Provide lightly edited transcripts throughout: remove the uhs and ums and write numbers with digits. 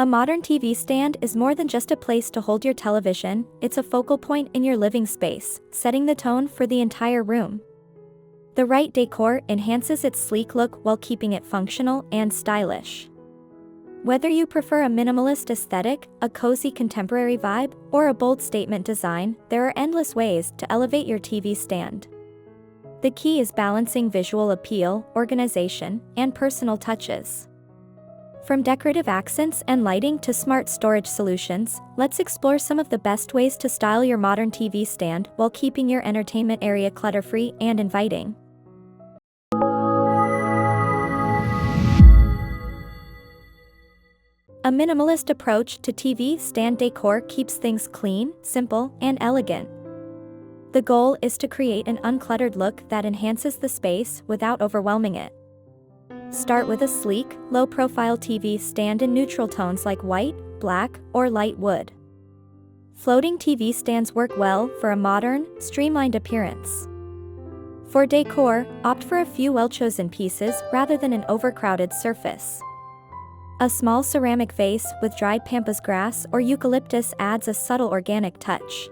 A modern TV stand is more than just a place to hold your television, it's a focal point in your living space, setting the tone for the entire room. The right decor enhances its sleek look while keeping it functional and stylish. Whether you prefer a minimalist aesthetic, a cozy contemporary vibe, or a bold statement design, there are endless ways to elevate your TV stand. The key is balancing visual appeal, organization, and personal touches. From decorative accents and lighting to smart storage solutions, let's explore some of the best ways to style your modern TV stand while keeping your entertainment area clutter-free and inviting. A minimalist approach to TV stand decor keeps things clean, simple, and elegant. The goal is to create an uncluttered look that enhances the space without overwhelming it. Start with a sleek, low-profile TV stand in neutral tones like white, black, or light wood. Floating TV stands work well for a modern, streamlined appearance. For decor, opt for a few well-chosen pieces rather than an overcrowded surface. A small ceramic vase with dried pampas grass or eucalyptus adds a subtle organic touch.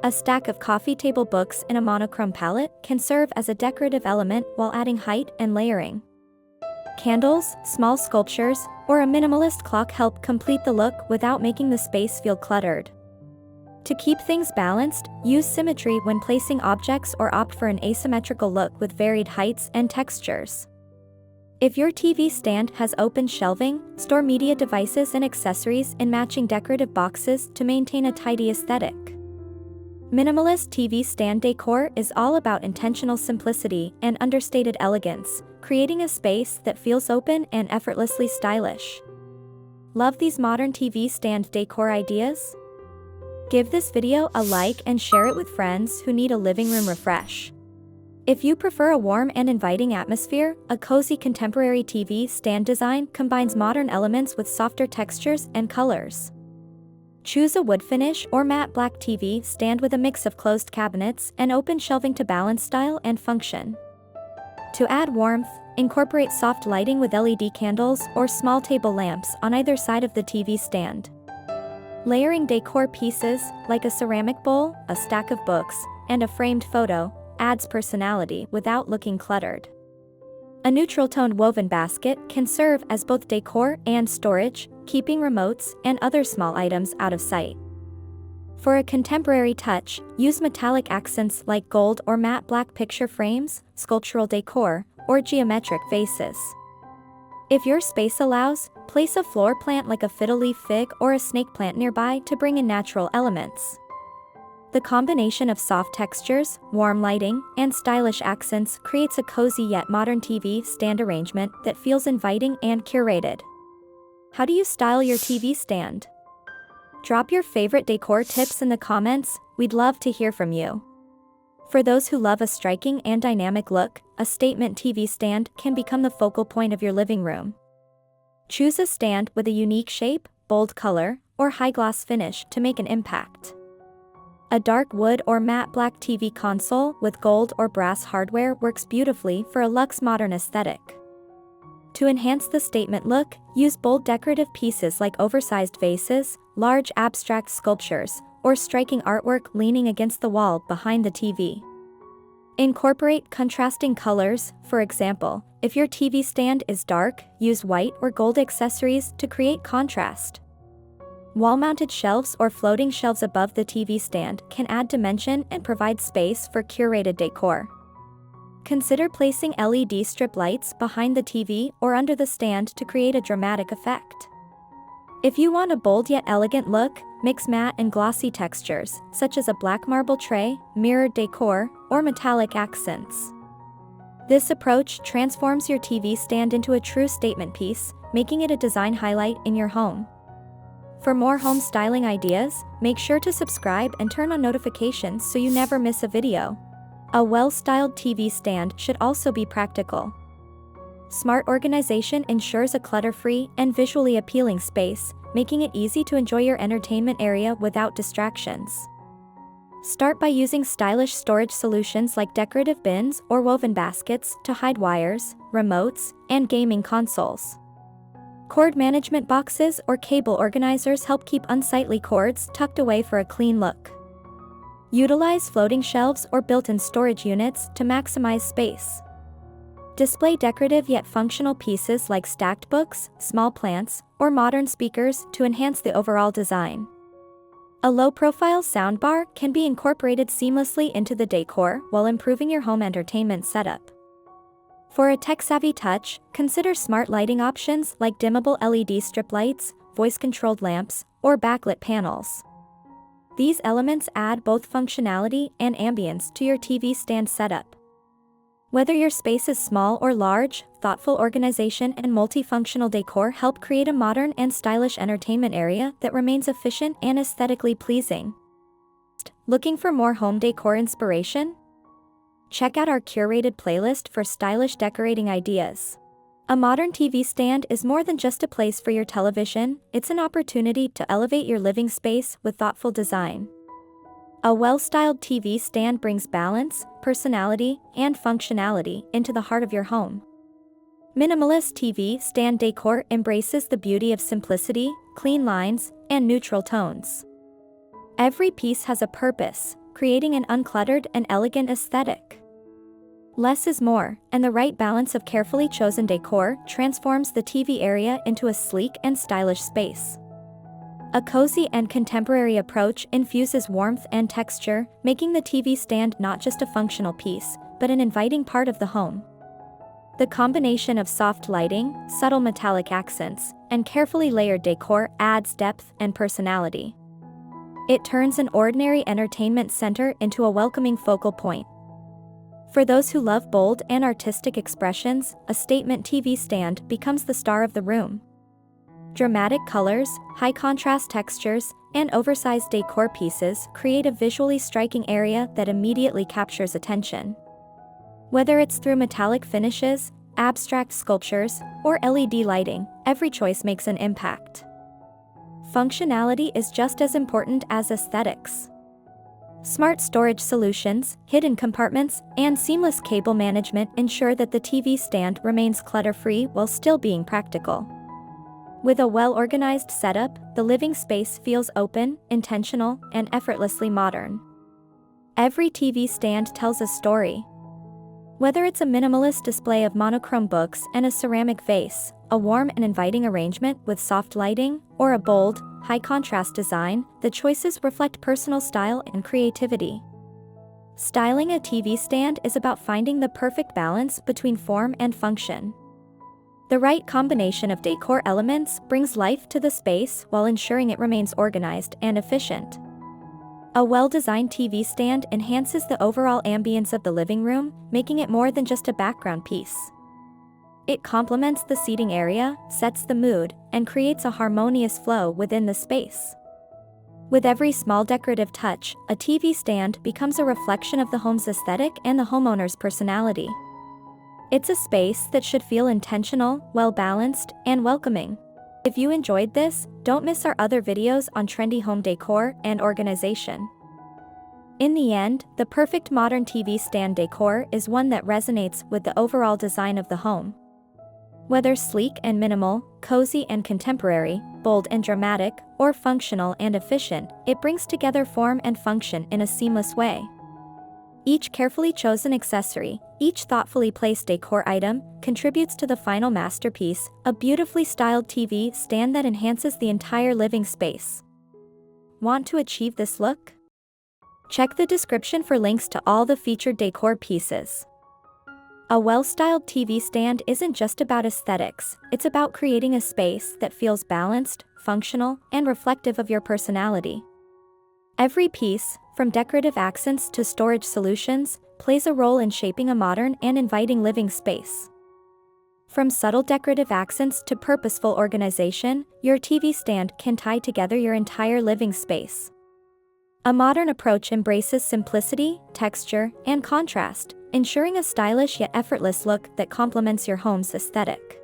A stack of coffee table books in a monochrome palette can serve as a decorative element while adding height and layering. Candles, small sculptures, or a minimalist clock help complete the look without making the space feel cluttered. To keep things balanced, use symmetry when placing objects or opt for an asymmetrical look with varied heights and textures. If your TV stand has open shelving, store media devices and accessories in matching decorative boxes to maintain a tidy aesthetic. Minimalist TV stand decor is all about intentional simplicity and understated elegance, creating a space that feels open and effortlessly stylish. Love these modern TV stand decor ideas? Give this video a like and share it with friends who need a living room refresh. If you prefer a warm and inviting atmosphere, a cozy contemporary TV stand design combines modern elements with softer textures and colors. Choose a wood finish or matte black TV stand with a mix of closed cabinets and open shelving to balance style and function. To add warmth, incorporate soft lighting with LED candles or small table lamps on either side of the TV stand. Layering decor pieces, like a ceramic bowl, a stack of books, and a framed photo, adds personality without looking cluttered. A neutral-toned woven basket can serve as both decor and storage, keeping remotes and other small items out of sight. For a contemporary touch, use metallic accents like gold or matte black picture frames, sculptural decor, or geometric vases. If your space allows, place a floor plant like a fiddle leaf fig or a snake plant nearby to bring in natural elements. The combination of soft textures, warm lighting, and stylish accents creates a cozy yet modern TV stand arrangement that feels inviting and curated. How do you style your TV stand? Drop your favorite decor tips in the comments, we'd love to hear from you. For those who love a striking and dynamic look, a statement TV stand can become the focal point of your living room. Choose a stand with a unique shape, bold color, or high gloss finish to make an impact. A dark wood or matte black TV console with gold or brass hardware works beautifully for a luxe modern aesthetic. To enhance the statement look, use bold decorative pieces like oversized vases, large abstract sculptures, or striking artwork leaning against the wall behind the TV. Incorporate contrasting colors, for example, if your TV stand is dark, use white or gold accessories to create contrast. Wall-mounted shelves or floating shelves above the TV stand can add dimension and provide space for curated decor. Consider placing LED strip lights behind the TV or under the stand to create a dramatic effect. If you want a bold yet elegant look, mix matte and glossy textures, such as a black marble tray, mirrored decor, or metallic accents. This approach transforms your TV stand into a true statement piece, making it a design highlight in your home. For more home styling ideas, make sure to subscribe and turn on notifications so you never miss a video. A well-styled TV stand should also be practical. Smart organization ensures a clutter-free and visually appealing space, making it easy to enjoy your entertainment area without distractions. Start by using stylish storage solutions like decorative bins or woven baskets to hide wires, remotes, and gaming consoles. Cord management boxes or cable organizers help keep unsightly cords tucked away for a clean look. Utilize floating shelves or built-in storage units to maximize space. Display decorative yet functional pieces like stacked books, small plants, or modern speakers to enhance the overall design. A low-profile soundbar can be incorporated seamlessly into the decor while improving your home entertainment setup. For a tech-savvy touch, consider smart lighting options like dimmable LED strip lights, voice-controlled lamps, or backlit panels. These elements add both functionality and ambience to your TV stand setup. Whether your space is small or large, thoughtful organization and multifunctional decor help create a modern and stylish entertainment area that remains efficient and aesthetically pleasing. Looking for more home decor inspiration? Check out our curated playlist for stylish decorating ideas. A modern TV stand is more than just a place for your television, it's an opportunity to elevate your living space with thoughtful design. A well-styled TV stand brings balance, personality, and functionality into the heart of your home. Minimalist TV stand decor embraces the beauty of simplicity, clean lines, and neutral tones. Every piece has a purpose, creating an uncluttered and elegant aesthetic. Less is more, and the right balance of carefully chosen decor transforms the TV area into a sleek and stylish space. A cozy and contemporary approach infuses warmth and texture, making the TV stand not just a functional piece, but an inviting part of the home. The combination of soft lighting, subtle metallic accents, and carefully layered decor adds depth and personality. It turns an ordinary entertainment center into a welcoming focal point. For those who love bold and artistic expressions, a statement TV stand becomes the star of the room. Dramatic colors, high-contrast textures, and oversized decor pieces create a visually striking area that immediately captures attention. Whether it's through metallic finishes, abstract sculptures, or LED lighting, every choice makes an impact. Functionality is just as important as aesthetics. Smart storage solutions, hidden compartments, and seamless cable management ensure that the TV stand remains clutter-free while still being practical. With a well-organized setup, the living space feels open, intentional, and effortlessly modern. Every TV stand tells a story. Whether it's a minimalist display of monochrome books and a ceramic vase, a warm and inviting arrangement with soft lighting, or a bold, high-contrast design, the choices reflect personal style and creativity. Styling a TV stand is about finding the perfect balance between form and function. The right combination of decor elements brings life to the space while ensuring it remains organized and efficient. A well-designed TV stand enhances the overall ambience of the living room, making it more than just a background piece. It complements the seating area, sets the mood, and creates a harmonious flow within the space. With every small decorative touch, a TV stand becomes a reflection of the home's aesthetic and the homeowner's personality. It's a space that should feel intentional, well-balanced, and welcoming. If you enjoyed this, don't miss our other videos on trendy home decor and organization. In the end, the perfect modern TV stand decor is one that resonates with the overall design of the home. Whether sleek and minimal, cozy and contemporary, bold and dramatic, or functional and efficient, it brings together form and function in a seamless way. Each carefully chosen accessory, each thoughtfully placed decor item, contributes to the final masterpiece, a beautifully styled TV stand that enhances the entire living space. Want to achieve this look? Check the description for links to all the featured decor pieces. A well-styled TV stand isn't just about aesthetics, it's about creating a space that feels balanced, functional, and reflective of your personality. Every piece, from decorative accents to storage solutions, plays a role in shaping a modern and inviting living space. From subtle decorative accents to purposeful organization, your TV stand can tie together your entire living space. A modern approach embraces simplicity, texture, and contrast, ensuring a stylish yet effortless look that complements your home's aesthetic.